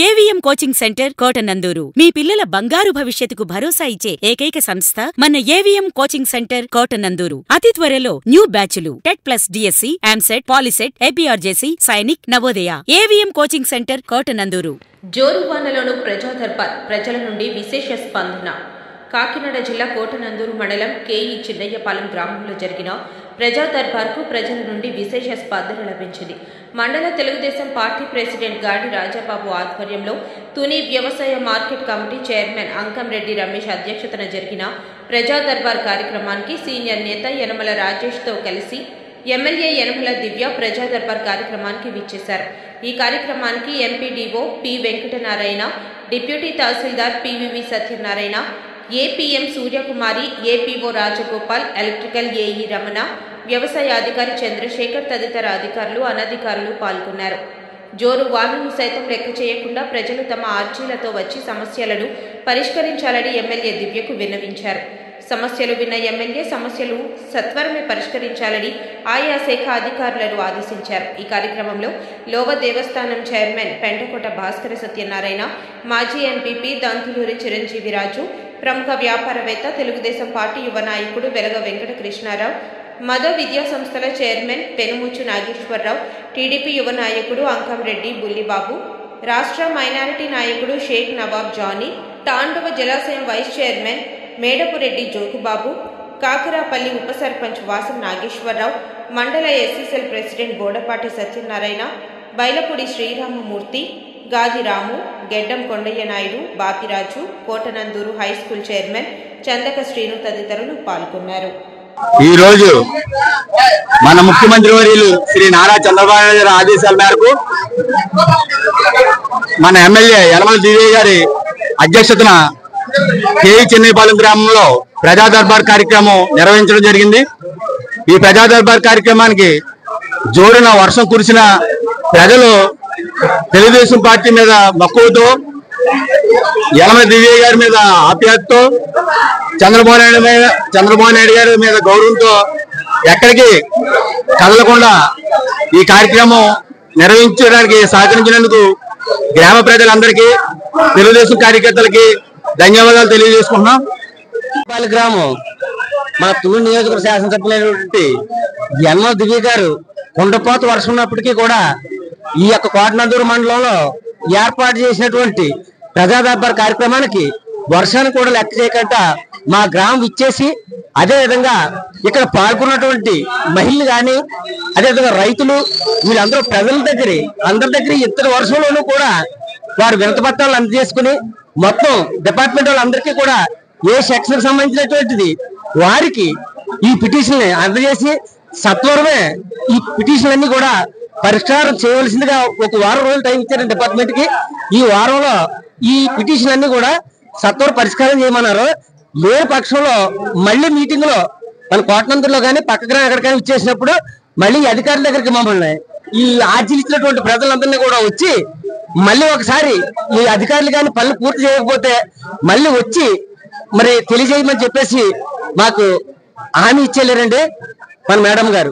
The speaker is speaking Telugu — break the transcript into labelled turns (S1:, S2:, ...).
S1: ఏవిఎం కోచింగ్ సెంటర్ కోటనందూరు మీ పిల్లల బంగారు భవిష్యత్తుకు భరోసా ఇచ్చే ఏకైక సంస్థ మన ఏవిఎం కోచింగ్ సెంటర్ కోటనందూరు. అతి త్వరలో న్యూ బ్యాచ్లు TET plus DSC, EAMCET, POLYCET, APRJC, Sainik, Navodaya. AVM coaching centre Kotanandur.
S2: జోరువానలోను ప్రజా దర్బార్ ప్రజల నుండి విశేష స్పందన. కాకినాడ జిల్లా కోటనందూరు మండలం కేఈ చిన్నయ్యపాలెం గ్రామంలో జరిగిన ప్రజా దర్బార్కు ప్రజల నుండి విశేష స్పందన లభించింది. మండల తెలుగుదేశం పార్టీ ప్రెసిడెంట్ గాడి రాజాబాబు ఆధ్వర్యంలో తుని వ్యవసాయ market committee chairman Ankamreddy Ramesh అధ్యక్షతన జరిగిన ప్రజా దర్బార్ కార్యక్రమానికి సీనియర్ నేత యనమల రాజేష్తో కలిసి ఎమ్మెల్యే యనమల దివ్య ప్రజా దర్బార్ కార్యక్రమానికి విచ్చేశారు. ఈ కార్యక్రమానికి MPDO P Venkatanarayana, deputy tahsildar PVV Satyanarayana, APM Suryakumari, APO Rajagopal, electrical AE Ramana, వ్యవసాయ అధికారి చంద్రశేఖర్ తదితర అధికారులు, అనధికారులు పాల్గొన్నారు. జోరు వానను సైతం లెక్క చేయకుండా ప్రజలు తమ ఆర్జీలతో వచ్చి సమస్యలను పరిష్కరించాలని ఎమ్మెల్యే దివ్యకు విన్నవించారు. సమస్యలు విన్న ఎమ్మెల్యే సమస్యలు సత్వరమే పరిష్కరించాలని ఆయా శాఖ అధికారులను ఆదేశించారు. ఈ కార్యక్రమంలో లోవ దేవస్థానం చైర్మన్ పెంటకోట భాస్కర సత్యనారాయణ, మాజీ ఎంపీపీ దంతులూరి చిరంజీవిరాజు, ప్రముఖ వ్యాపారవేత్త, తెలుగుదేశం పార్టీ యువ నాయకుడు వెలగ వెంకట కృష్ణారావు, మద విద్యా సంస్థల చైర్మన్ పెనుముచ్చు నాగేశ్వరరావు, టీడీపీ యువ నాయకుడు అంకంరెడ్డి బుల్లిబాబు, రాష్ట్ర మైనారిటీ నాయకుడు షేక్ నవాబ్ జానీ, తాండవ జలాశయం వైస్ చైర్మన్ మేడపురెడ్డి జోగుబాబు, కాకరాపల్లి ఉప సర్పంచ్ వాసం నాగేశ్వరరావు, మండల SC cell president Bodapati Satyanarayana, Bailapudi Sriramamurthy, Gadiramu, Geddam Kondaiah Naidu, Bapiraju, Kotanandur high school chairman Chandaka Srinu తదితరులు పాల్గొన్నారు.
S3: ఈ రోజు మన ముఖ్యమంత్రి వర్యులు శ్రీ నారా చంద్రబాబు నాయుడు గారి ఆదేశాల మేరకు మన ఎమ్మెల్యే యనమల దివ్య గారి అధ్యక్షతన కేఈ చిన్నయ్యపాలెం గ్రామంలో ప్రజా దర్బార్ కార్యక్రమం నిర్వహించడం జరిగింది. ఈ ప్రజా దర్బార్ కార్యక్రమానికి జోరున వర్షం కురిసిన ప్రజలు తెలుగుదేశం పార్టీ మీద మక్కువతో, యనమల దివ్య గారి మీద ఆప్యాయతతో, చంద్రబాబు నాయుడు గారి మీద గౌరవంతో ఎక్కడికి కదలకుండా ఈ కార్యక్రమం నిర్వహించడానికి సహకరించినందుకు గ్రామ ప్రజలందరికీ, తెలుగుదేశం కార్యకర్తలకి ధన్యవాదాలు తెలియజేసుకుంటున్నాం. గ్రామం మన తుని నియోజకవర్గ శాసనసభ్యులైనటువంటి యనమల దివ్య గారు కుండపోత వర్షం ఉన్నప్పటికీ కూడా ఈ యొక్క కోటనందూరు మండలంలో ఏర్పాటు చేసినటువంటి ప్రజా దర్బార్ కార్యక్రమానికి వర్షాన్ని కూడా లెక్క చేయకుండా మా గ్రామం ఇచ్చేసి, అదేవిధంగా ఇక్కడ పాల్గొన్నటువంటి మహిళలు కానీ, అదేవిధంగా రైతులు, వీళ్ళందరూ ప్రజల అందరి దగ్గర ఇద్దరు వర్షంలోనూ కూడా వారు వినతిపత్రాలు అందజేసుకుని మొత్తం డిపార్ట్మెంట్ వాళ్ళందరికీ కూడా ఏ సెక్షన్ సంబంధించినటువంటిది వారికి ఈ పిటిషన్ అందజేసి సత్వరమే ఈ పిటిషన్ అన్ని కూడా పరిష్కారం చేయవలసిందిగా ఒక వారం రోజులు టైం ఇచ్చారు డిపార్ట్మెంట్ కి. ఈ వారంలో ఈ పిటిషన్ అన్ని కూడా సత్వర పరిష్కారం చేయమన్నారు. లేని పక్షంలో మళ్ళీ మీటింగ్ లో మన కోటనందూరులో కానీ పక్క గ్రామం ఎక్కడికైనా ఇచ్చేసినప్పుడు మళ్ళీ అధికారుల దగ్గరికి మమ్మల్ని ఈ ఆర్జీలు ఇచ్చినటువంటి ప్రజలందరినీ కూడా వచ్చి మళ్ళీ ఒకసారి ఈ అధికారులు కానీ పనులు పూర్తి చేయకపోతే మళ్ళీ వచ్చి మరి తెలియజేయమని చెప్పేసి మాకు హామీ ఇచ్చేలేరండి మన మేడం గారు.